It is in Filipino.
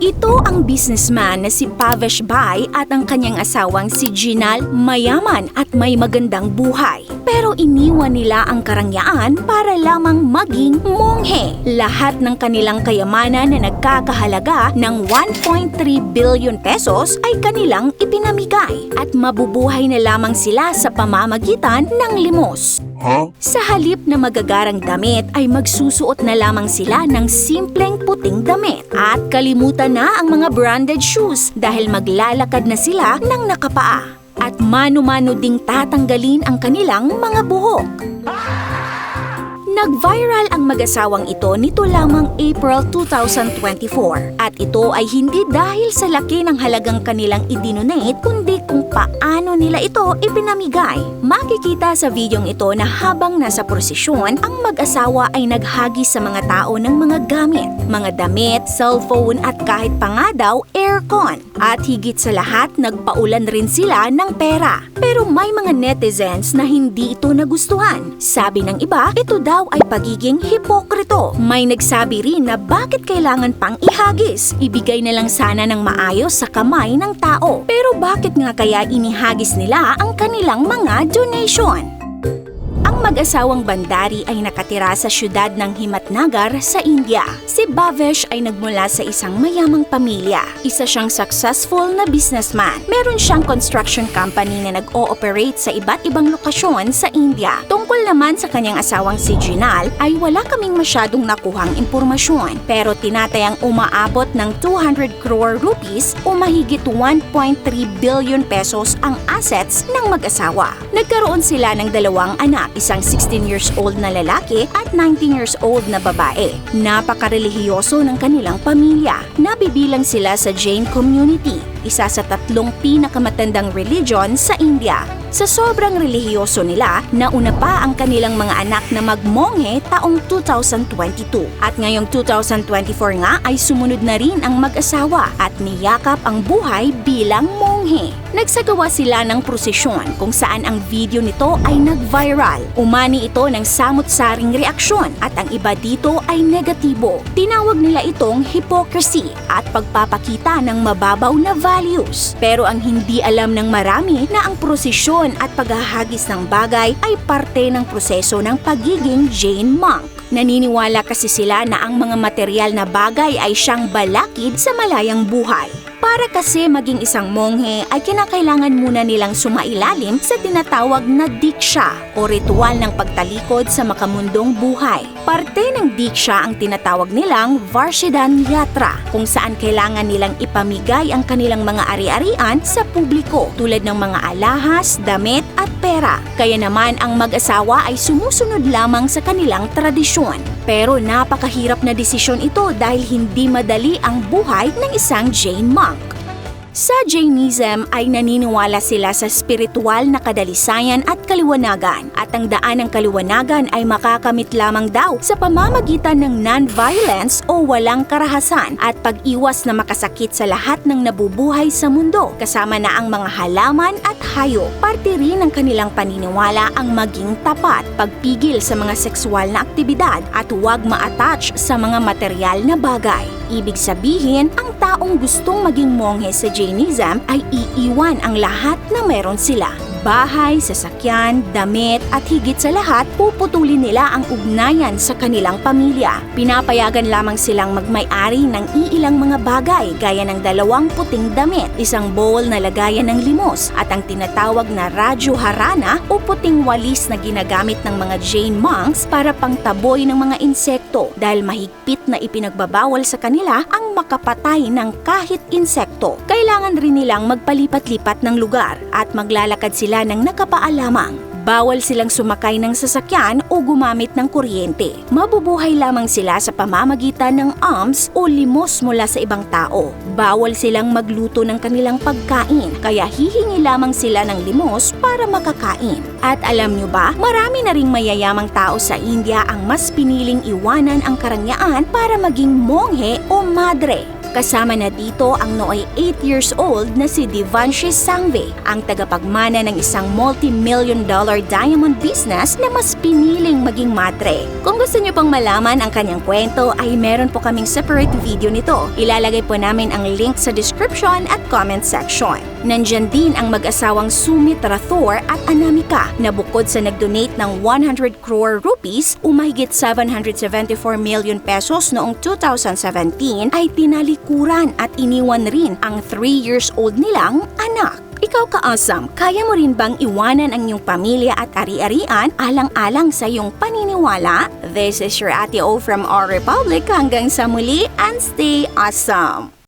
Ito ang businessman na si Pavesh Bhai at ang kanyang asawang si Jinal, mayaman at may magandang buhay. Pero iniwan nila ang karangyaan para lamang maging monghe. Lahat ng kanilang kayamanan na nagkakahalaga ng 1.3 billion pesos ay kanilang ipinamigay at mabubuhay na lamang sila sa pamamagitan ng limos. Sa halip na magagarang damit ay magsusuot na lamang sila ng simpleng puting damit at kalimutan na ang mga branded shoes dahil maglalakad na sila ng nakapaa at mano-mano ding tatanggalin ang kanilang mga buhok. Nag-viral ang mag-asawang ito nito lamang April 2024 at ito ay hindi dahil sa laki ng halagang kanilang idinonate kundi kung paano nila ito ipinamigay. Makikita sa videong ito na habang nasa prosesyon, ang mag-asawa ay naghagis sa mga tao ng mga gamit, mga damit, cellphone at kahit pa nga daw aircon. At higit sa lahat, nagpaulan rin sila ng pera. Pero may mga netizens na hindi ito nagustuhan. Sabi ng iba, ito daw ay pagiging hipokrito. May nagsabi rin na bakit kailangan pang ihagis? Ibigay na lang sana ng maayos sa kamay ng tao. Pero bakit nga kaya inihagis nila ang kanilang mga donation? Ang mag-asawang Bandari ay nakatira sa siyudad ng Himatnagar sa India. Si Bhavesh ay nagmula sa isang mayamang pamilya. Isa siyang successful na businessman. Meron siyang construction company na nag-ooperate sa iba't ibang lokasyon sa India. Tungkol naman sa kanyang asawang si Jinal ay wala kaming masyadong nakuhang impormasyon. Pero tinatayang umaabot ng 200 crore rupees o mahigit 1.3 billion pesos ang assets ng mag-asawa. Nagkaroon sila ng dalawang anak, isang 16 years old na lalaki at 19 years old na babae. Napakarelihiyoso ng kanilang pamilya. Nabibilang sila sa Jain community, isa sa 3 pinakamatandang religion sa India. Sa sobrang relihiyoso nila, nauna pa ang kanilang mga anak na magmonghe taong 2022. At ngayong 2024 nga ay sumunod na rin ang mag-asawa at niyakap ang buhay bilang monghe. Nagsagawa sila ng prosesyon kung saan ang video nito ay nag-viral. Umani ito ng samut-saring reaksyon at ang iba dito ay negatibo. Tinawag nila itong hypocrisy at pagpapakita ng mababaw na values. Pero ang hindi alam ng marami na ang prosesyon at paghahagis ng bagay ay parte ng proseso ng pagiging Jain monk. Naniniwala kasi sila na ang mga material na bagay ay siyang balakid sa malayang buhay. Para kasi maging isang monghe ay kinakailangan muna nilang sumailalim sa tinatawag na diksha o ritual ng pagtalikod sa makamundong buhay. Parte ng diksha ang tinatawag nilang Varshidan Yatra kung saan kailangan nilang ipamigay ang kanilang mga ari-arian sa publiko tulad ng mga alahas, damit at pera. Kaya naman ang mag-asawa ay sumusunod lamang sa kanilang tradisyon. Pero napakahirap na desisyon ito dahil hindi madali ang buhay ng isang Jain monk. Sa Jainism ay naniniwala sila sa spiritual na kadalisayan at kaliwanagan at ang daan ng kaliwanagan ay makakamit lamang daw sa pamamagitan ng non-violence o walang karahasan at pag-iwas na makasakit sa lahat ng nabubuhay sa mundo kasama na ang mga halaman at hayop. Parte rin ng kanilang paniniwala ang maging tapat, pagpigil sa mga sexual na aktibidad at huwag ma-attach sa mga material na bagay. Ibig sabihin, ang taong gustong maging monghe sa Jainism ay iiwan ang lahat na meron sila. Bahay, sasakyan, damit at higit sa lahat, puputulin nila ang ugnayan sa kanilang pamilya. Pinapayagan lamang silang magmay-ari ng iilang mga bagay gaya ng 2 puting damit, isang bowl na lagayan ng limos at ang tinatawag na Raju Harana o puting walis na ginagamit ng mga Jain monks para pangtaboy ng mga insekto dahil mahigpit na ipinagbabawal sa kanila ang makapatay ng kahit insekto. Kailangan rin nilang magpalipat-lipat ng lugar at maglalakad sila ng nakapaa lamang. Bawal silang sumakay ng sasakyan o gumamit ng kuryente. Mabubuhay lamang sila sa pamamagitan ng alms o limos mula sa ibang tao. Bawal silang magluto ng kanilang pagkain, kaya hihingi lamang sila ng limos para makakain. At alam nyo ba, marami na ring mayayamang tao sa India ang mas piniling iwanan ang karangyaan para maging monghe o madre. Kasama na dito ang nooy 8 years old na si Devanshi Sangve, ang tagapagmana ng isang multi-million-dollar diamond business na mas piniling maging madre. Kung gusto niyo pang malaman ang kanyang kwento ay meron po kaming separate video nito. Ilalagay po namin ang link sa description at comment section. Nandyan din ang mag-asawang Sumit Rathore at Anamika na bukod sa nag-donate ng 100 crore rupees o mahigit 774 million pesos noong 2017 ay tinalikuran at iniwan rin ang 3 years old nilang anak. Ikaw ka-awesome, kaya mo rin bang iwanan ang iyong pamilya at ari-arian alang-alang sa iyong paniniwala? This is your Ate O from our Republic. Hanggang sa muli and stay awesome!